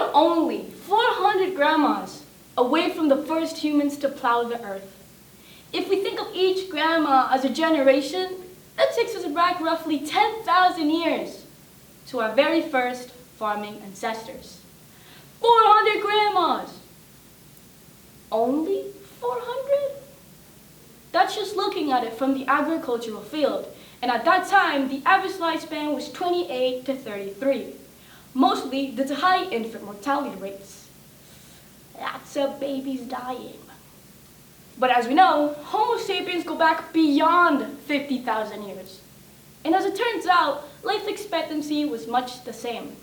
are only 400 grandmas away from the first humans to plow the earth. If we think of each grandma as a generation, that takes us back roughly 10,000 years to our very first farming ancestors. 400 grandmas! Only 400? That's just looking at it from the agricultural field, and at that time, the average lifespan was 28 to 33, mostly due to high infant mortality rates. Lots of babies dying. But as we know, Homo sapiens go back beyond 50,000 years. And as it turns out, life expectancy was much the same.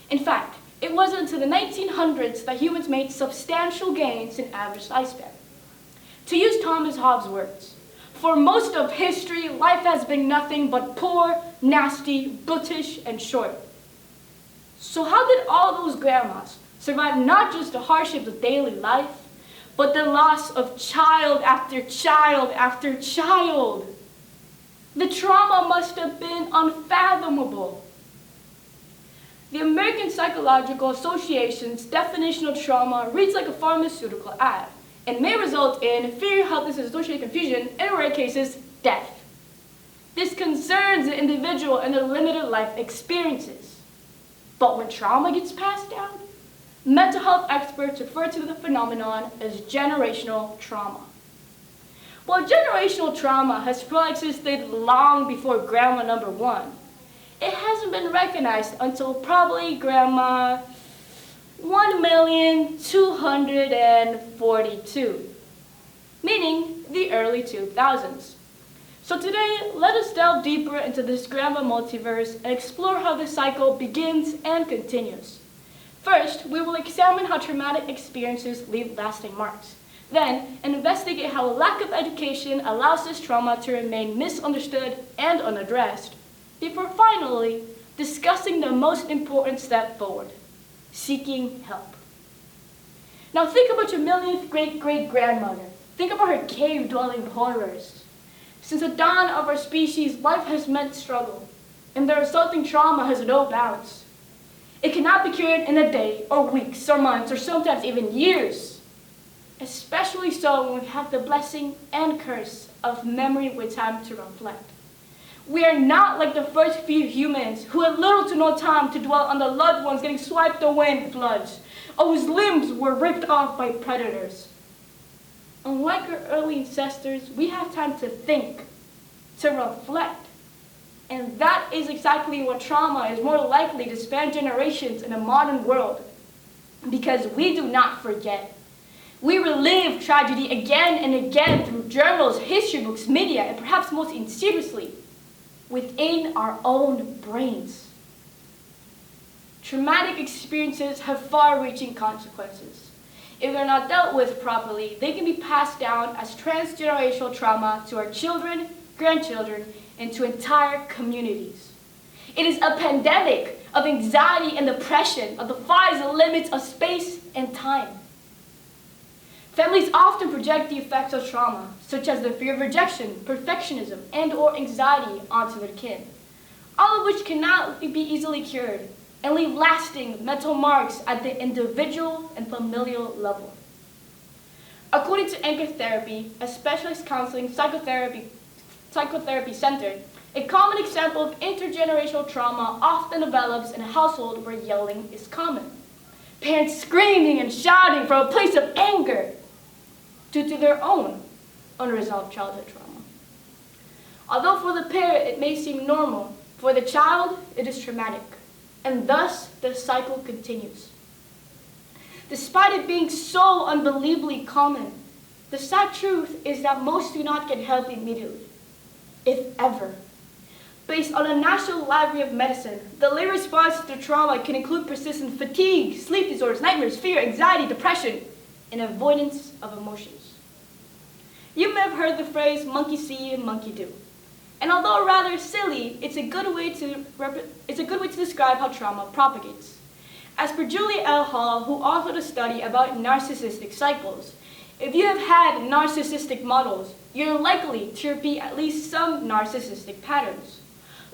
In fact, it wasn't until the 1900s that humans made substantial gains in average lifespan. To use Thomas Hobbes' words, for most of history, life has been nothing but poor, nasty, brutish, and short. So how did all those grandmas survive not just the hardships of daily life, but the loss of child after child after child? The trauma must have been unfathomable. The American Psychological Association's definition of trauma reads like a pharmaceutical ad and may result in fear, helplessness, associated confusion, and in rare cases, death. This concerns the individual and their limited life experiences. But when trauma gets passed down, mental health experts refer to the phenomenon as generational trauma. While generational trauma has probably existed long before grandma number one, it hasn't been recognized until probably grandma 1,242,000, meaning the early 2000s. So today, let us delve deeper into this grandma multiverse and explore how the cycle begins and continues. First, we will examine how traumatic experiences leave lasting marks. Then, investigate how a lack of education allows this trauma to remain misunderstood and unaddressed, before finally discussing the most important step forward, seeking help. Now think about your millionth great-great-grandmother. Think about her cave-dwelling horrors. Since the dawn of our species, life has meant struggle, and the resulting trauma has no bounds. It cannot be cured in a day, or weeks, or months, or sometimes even years. Especially so when we have the blessing and curse of memory with time to reflect. We are not like the first few humans who had little to no time to dwell on the loved ones getting swiped away in floods, or whose limbs were ripped off by predators. Unlike our early ancestors, we have time to think, to reflect. And that is exactly what trauma is more likely to span generations in a modern world. Because we do not forget. We relive tragedy again and again through journals, history books, media, and perhaps most insidiously, within our own brains. Traumatic experiences have far-reaching consequences. If they're not dealt with properly, they can be passed down as transgenerational trauma to our children, grandchildren, and to entire communities. It is a pandemic of anxiety and depression that defies the limits of space and time. Families often project the effects of trauma, such as the fear of rejection, perfectionism, and/or anxiety onto their kin, all of which cannot be easily cured and leave lasting mental marks at the individual and familial level. According to Anchor Therapy, a specialist counseling psychotherapy center, a common example of intergenerational trauma often develops in a household where yelling is common. Parents screaming and shouting from a place of anger due to their own unresolved childhood trauma. Although for the parent it may seem normal, for the child it is traumatic, and thus the cycle continues. Despite it being so unbelievably common, the sad truth is that most do not get help immediately, if ever. Based on the National Library of Medicine, the late response to trauma can include persistent fatigue, sleep disorders, nightmares, fear, anxiety, depression, and avoidance of emotions. You may have heard the phrase monkey see, monkey do. And although rather silly, it's a good way to describe how trauma propagates. As per Julia L. Hall, who authored a study about narcissistic cycles, if you have had narcissistic models, you're likely to repeat at least some narcissistic patterns.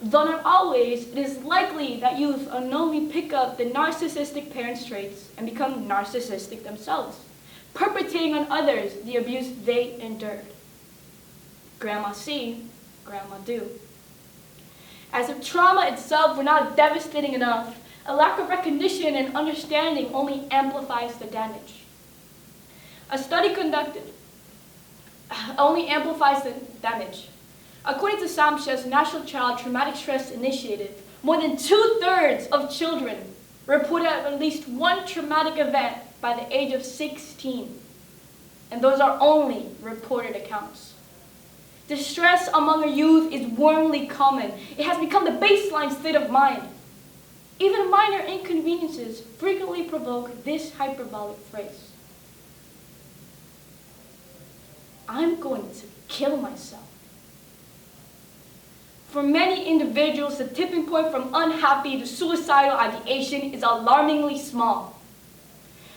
Though not always, it is likely that youth unknowingly pick up the narcissistic parents' traits and become narcissistic themselves, perpetrating on others the abuse they endured. Grandma see, grandma do. As if trauma itself were not devastating enough, a lack of recognition and understanding only amplifies the damage. A study conducted only amplifies the damage. According to SAMHSA's National Child Traumatic Stress Initiative, more than 2/3 of children reported at least one traumatic event by the age of 16. And those are only reported accounts. Distress among our youth is worryingly common. It has become the baseline state of mind. Even minor inconveniences frequently provoke this hyperbolic phrase: I'm going to kill myself. For many individuals, the tipping point from unhappy to suicidal ideation is alarmingly small.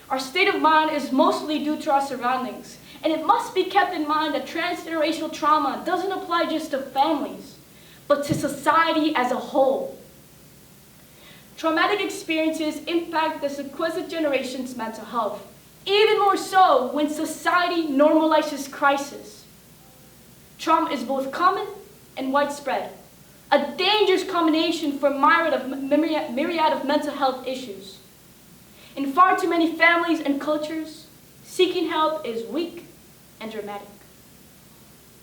Our state of mind is mostly due to our surroundings, and it must be kept in mind that transgenerational trauma doesn't apply just to families, but to society as a whole. Traumatic experiences impact the successive generation's mental health, even more so when society normalizes crisis. Trauma is both common and widespread, a dangerous combination for a myriad of mental health issues. In far too many families and cultures, seeking help is weak and dramatic.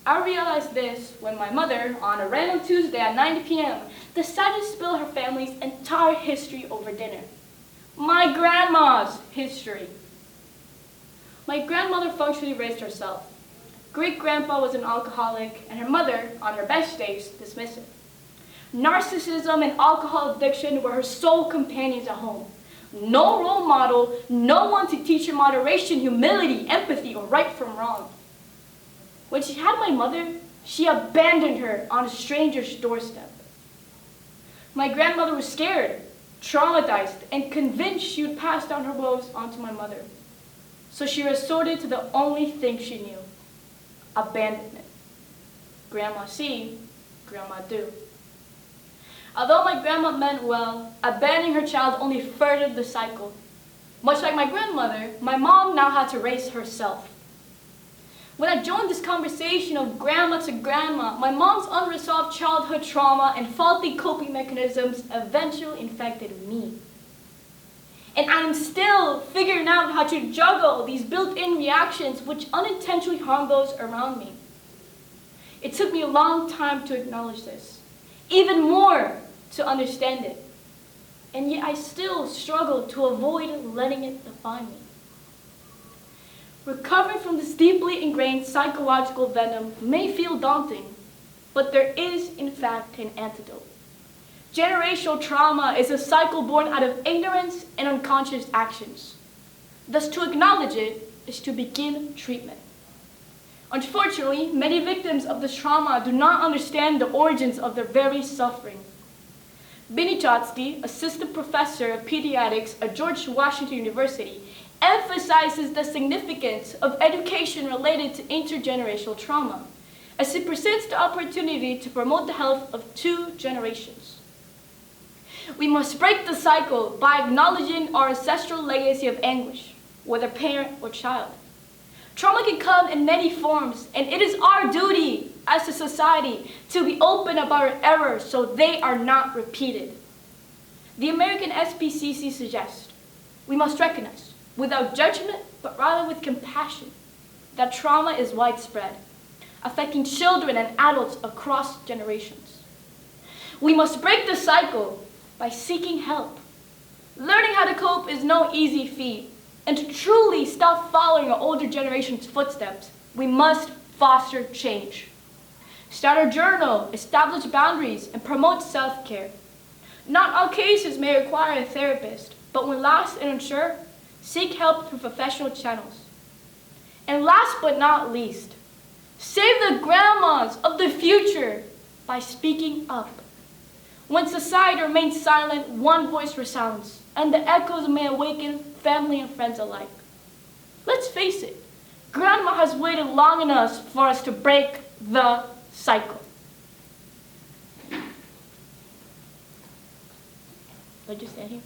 I realized this when my mother, on a random Tuesday at 9 p.m., decided to spill her family's entire history over dinner. My grandma's history. My grandmother functionally raised herself. Great-grandpa was an alcoholic, and her mother, on her best days, dismissive. Narcissism and alcohol addiction were her sole companions at home. No role model, no one to teach her moderation, humility, empathy, or right from wrong. When she had my mother, she abandoned her on a stranger's doorstep. My grandmother was scared, traumatized, and convinced she would pass down her woes onto my mother. So she resorted to the only thing she knew: abandonment. Grandma see, grandma do. Although my grandma meant well, abandoning her child only furthered the cycle. Much like my grandmother, my mom now had to raise herself. When I joined this conversation of grandma to grandma, my mom's unresolved childhood trauma and faulty coping mechanisms eventually infected me. And I'm still figuring out how to juggle these built-in reactions which unintentionally harm those around me. It took me a long time to acknowledge this, even more to understand it. And yet I still struggle to avoid letting it define me. Recovering from this deeply ingrained psychological venom may feel daunting, but there is, in fact, an antidote. Generational trauma is a cycle born out of ignorance and unconscious actions. Thus, to acknowledge it is to begin treatment. Unfortunately, many victims of this trauma do not understand the origins of their very suffering. Binny Chotsky, assistant professor of pediatrics at George Washington University, emphasizes the significance of education related to intergenerational trauma, as it presents the opportunity to promote the health of two generations. We must break the cycle by acknowledging our ancestral legacy of anguish, whether parent or child. Trauma can come in many forms, and it is our duty as a society to be open about our errors so they are not repeated. The American SPCC suggests we must recognize, without judgment, but rather with compassion, that trauma is widespread, affecting children and adults across generations. We must break the cycle by seeking help. Learning how to cope is no easy feat, and to truly stop following our older generation's footsteps, we must foster change. Start a journal, establish boundaries, and promote self-care. Not all cases may require a therapist, but when last and unsure, seek help through professional channels. And last but not least, save the grandmas of the future by speaking up. When society remains silent, one voice resounds, and the echoes may awaken family and friends alike. Let's face it, grandma has waited long enough for us to break the cycle. Would you stand here?